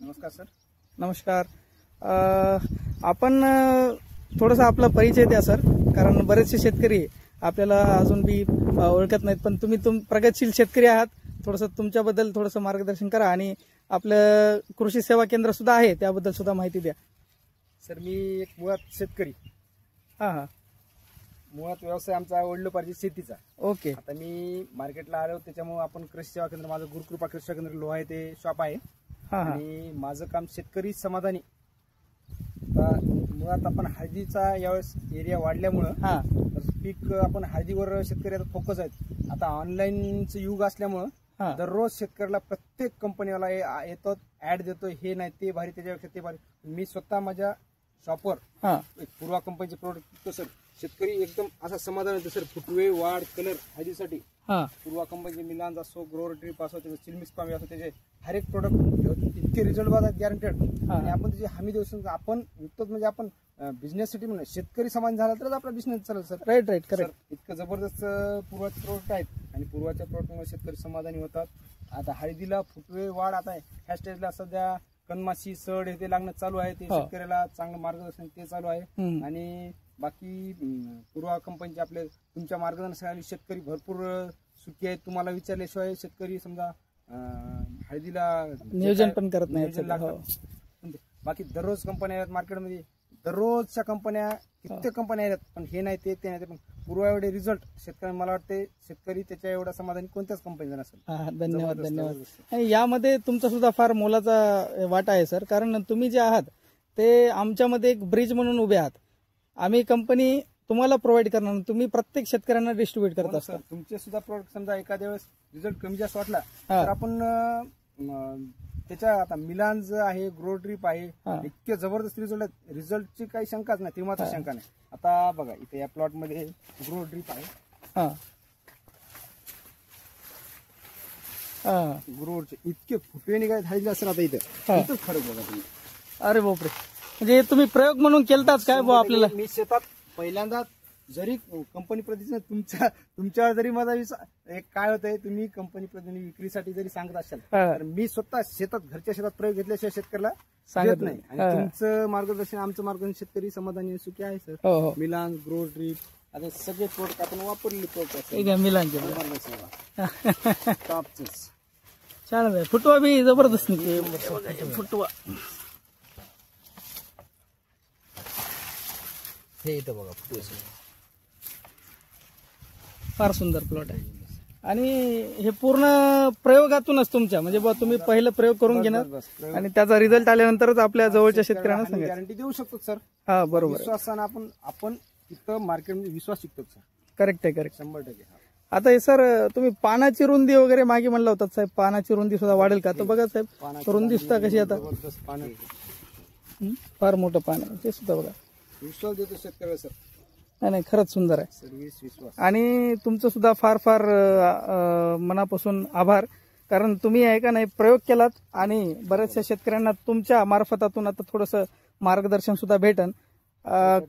नमस्कार सर. नमस्कार. आपण थोडासा आपला परिचय द्या सर, कारण बरेचसे शेतकरी आपल्याला अजून बी ओळखत नाहीत, पण तुम्ही प्रगतशील शेतकरी आहात. थोडंसं तुमच्याबद्दल थोडंसं मार्गदर्शन करा आणि आपलं कृषी सेवा केंद्र सुद्धा आहे त्याबद्दल सुद्धा माहिती द्या. सर मी एक मुळात शेतकरी. हां. मुळात व्यवसाय आमचा वडिलोपार्जित शेतीचा. ओके. आता मी मार्केटला आलो त्याच्यामुळे आपण कृषी सेवा केंद्र, माझं गुरुकृपा कृषी सेवा केंद्र लोहा ते शॉप आहे. आणि माझं काम शेतकरी समाधानी. मुळात आपण हळदीचा यावेळेस एरिया वाढल्यामुळं पीक आपण हळदीवर शेतकरी आता फोकस आहेत. आता ऑनलाईनचं युग असल्यामुळं दररोज शेतकऱ्याला प्रत्येक कंपनीवाला येतो, ऍड देतो, हे नाही ते भारी, त्याच्यापेक्षा ते भारी. मी स्वतः माझ्या शॉपवर एक पूर्वा कंपनीचे प्रोडक्ट विकतो सर. शेतकरी एकदम असा समाधान येतो सर. फुटवे, वाढ, कलर हळदीसाठी पूर्वा कंपनीचे मिलान असो, ग्रोअर ड्रिप असो, त्याचे चिलमिक्स पामी असो, त्याचे हर एक प्रोडक्ट इतके रिझल्ट बघा गॅरंटेड. आणि आपण त्याची हमी देऊ शकतो. आपण विकतो म्हणजे आपण बिझनेससाठी म्हणून शेतकरी समाधान झाला तरच आपला बिझनेस चालेल सर. Right correct. इतकं जबरदस्त पूर्वाचे प्रोडक्ट आहेत आणि पूर्वाच्या प्रोडक्टमुळे शेतकरी समाधानी होतात. आता हळदीला फुटवे, वाढ आता ह्या स्टेजला सध्या कनमाशी, सड हे ते लागणं चालू आहे. ते शेतकऱ्याला चांगलं मार्गदर्शन ते चालू आहे. आणि बाकी पूर्वा कंपनीचे आपले तुमच्या मार्गदर्शनाखाली शेतकरी भरपूर सुखी आहेत. तुम्हाला विचारल्याशिवाय शेतकरी समजा हळदीला नियोजन पण करत नाही. बाकी दररोज कंपन्या आहेत मार्केटमध्ये, दररोजच्या कंपन्या कित्येक कंपन्या आहेत, पण हे नाही ते नाही ते. पण पूर्वा एवढे रिझल्ट शेतकऱ्यांना, मला वाटते शेतकरी त्याच्या एवढा समाधानी कोणत्याच कंपनीचा नसेल. धन्यवाद. आणि यामध्ये तुमचा सुद्धा फार मोलाचा वाटा आहे सर, कारण तुम्ही जे आहात ते आमच्यामध्ये एक ब्रिज म्हणून उभे आहात. आम्ही कंपनी तुम्हाला प्रोव्हाइड करणार, तुम्ही प्रत्येक शेतकऱ्यांना डिस्ट्रीब्यूट करत असता. तुमचे सुद्धा प्रोडक्ट समजा एखाद्या वेळेस रिझल्ट कमी जास्त वाटला तर आपण त्याच्या, आता मिलांज आहे, ग्रो ड्रिप आहे, इतके जबरदस्त रिझल्ट आहेत. रिझल्टची काही शंकाच नाही, तेव्हाच शंका नाही. आता बघा इथे या प्लॉट मध्ये ग्रो ड्रिप आहे. ग्रोचे इतके फुटवे निघाले हळदीला सर. आता इथं फरक बघा तुम्ही. अरे बापरे, म्हणजे तुम्ही प्रयोग म्हणून केलताच काय बुवा आपल्याला? मी शेतात पहिल्यांदा जरी कंपनी प्रतिनिधी तुमच्यावर जरी माझा एक काय होतंय, तुम्ही कंपनी प्रतिनिधी विक्रीसाठी जरी सांगत असाल तर मी स्वतः शेतात, घरच्या शेतात प्रयोग घेतल्याशिवाय शेतकऱ्याला सांगत नाही. आणि तुमचं मार्गदर्शन, आमचं मार्गदर्शन शेतकरी समाधानी सुखी आहे सर. मिलान, ग्रो ड्रिप आता सगळे प्रोडक्ट आपण वापरले प्रोडक्ट मिलानचे टॉपचेच. छान. फुटवा बी जबरदस्त निघते. फुटवा हे इथं बघा फुटवे फार सुंदर प्लॉट आहे. आणि हे पूर्ण प्रयोगातूनच तुमच्या, म्हणजे बुवा तुम्ही पहिलं प्रयोग करून घेणार आणि त्याचा रिझल्ट आल्यानंतरच आपल्या जवळच्या शेतकऱ्यांना सांगायचं. गॅरंटी देऊ शकतो सर. बरोबर. विश्वासानं आपण तिथं मार्केटमध्ये विश्वास शिकतो सर. करेक्ट आहे, करेक्ट. 100%. आता हे सर तुम्ही पानाची रुंदी वगैरे मागे म्हणलं होतं साहेब, पानाची रुंदी सुद्धा वाढेल का? तर बघा साहेब रुंदी सुद्धा कशी आता फार मोठं पान आहे ते सुद्धा बघा. विश्वास देतो शेतकऱ्याला सर. नाही खरंच सुंदर आहे. सर्व्हिस विश्वास. आणि तुमचं सुद्धा फार फार मनापासून आभार, कारण तुम्ही आहे का नाही प्रयोग केलात आणि बऱ्याचशा शेतकऱ्यांना तुमच्या मार्फतातून आता थोडंसं मार्गदर्शन सुद्धा भेटन.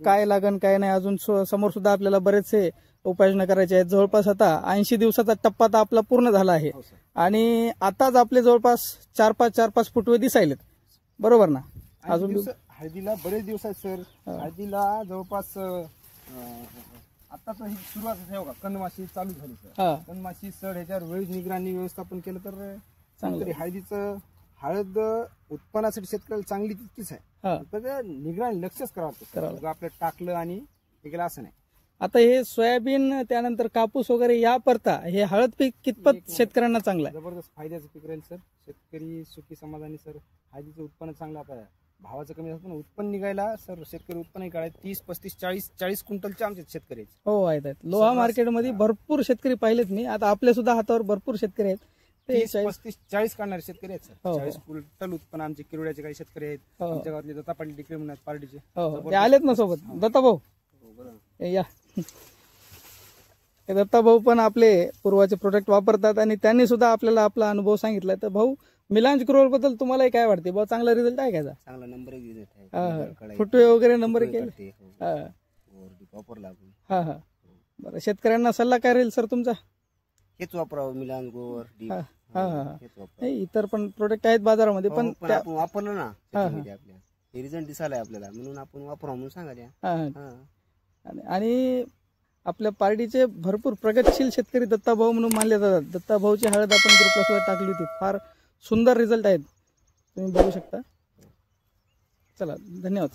काय लागन काय नाही, अजून समोर सुद्धा आपल्याला बरेचसे उपाययोजना करायचे आहेत. जवळपास आता 80 दिवसाचा टप्पा तर आपला पूर्ण झाला आहे आणि आताच आपले जवळपास 4-5 फुटवे दिसायलेत, बरोबर ना? अजून हळदीला बरेच दिवस आहेत सर. हळदीला जवळपास आताच ही सुरुवात आहे बघा. कनमाशी चालू झाली सर. कनमाशी, सड ह्याच्यावर वेळीच निगराणी व्यवस्थापन केलं तर चांगलं. हळदीचं हळद उत्पन्नासाठी शेतकऱ्याला चांगली तितकीच आहे, तर निगराणी लक्षच करावं लागतं. आपलं टाकलं आणि हे केलं असं नाही. आता हे सोयाबीन त्यानंतर कापूस वगैरे या परता हे हळद पीक कितपत शेतकऱ्यांना चांगलं आहे? जबरदस्त फायद्याचं पीक राहील सर. शेतकरी सुखी समाधानी सर. हळदीचं उत्पन्न चांगलं. आता भावाचं कमी असतं ना, उत्पन्न निघायला सर शेतकरी उत्पन्न काढायला 30, 35, 40 क्विंटलचे आमचे शेतकरी आहेत. हो आहेत. लोहा मार्केटमध्ये भरपूर शेतकरी पाहिलेत मी. आता आपल्या सुद्धा हातावर भरपूर शेतकरी आहेत. 30, 35, 40 काढणारे शेतकरी आहेत सर. 40 क्विंटल उत्पन्न आमचे किरोड्याचे काही शेतकरी आहेत. आमच्या गावातले दत्ता पाटील डिक्री म्हणून पार्टीचे ते आलेत ना सोबत. दत्ता भाऊ या. दत्ता भाऊ पण आपले पूर्वाचे प्रोडक्ट वापरतात आणि त्यांनी सुद्धा आपल्याला आपला अनुभव सांगितला. तर भाऊ, मिलांज ग्रोअर बद्दल तुम्हाला काय वाटते? बहुत चांगला रिझल्ट आहे का? चांगला नंबर आहे. फुटवे वगैरे नंबर केले. बरं, शेतकऱ्यांना सल्ला काय राहील सर तुमचा? हेच वापरावं मिलान ग्रोअर. हेच वापरतो. नाही, इतर पण प्रोडक्ट आहेत बाजारामध्ये पण पण त्या आपण वापरलं ना शेतीमध्ये आपल्या हे रिझल्ट दिसायला आपल्याला म्हणून आपण वापरा म्हणून सांगायला. हा, हा. आणि आपल्या पार्टीचे भरपूर प्रगतशील शेतकरी दत्ताभाऊ म्हणून मानले जातात. दत्ताभाऊची हळद आपण ग्रुपला सुद्धा टाकली होती. फार सुंदर रिझल्ट आहेत, तुम्ही बघू शकता. चला, धन्यवाद.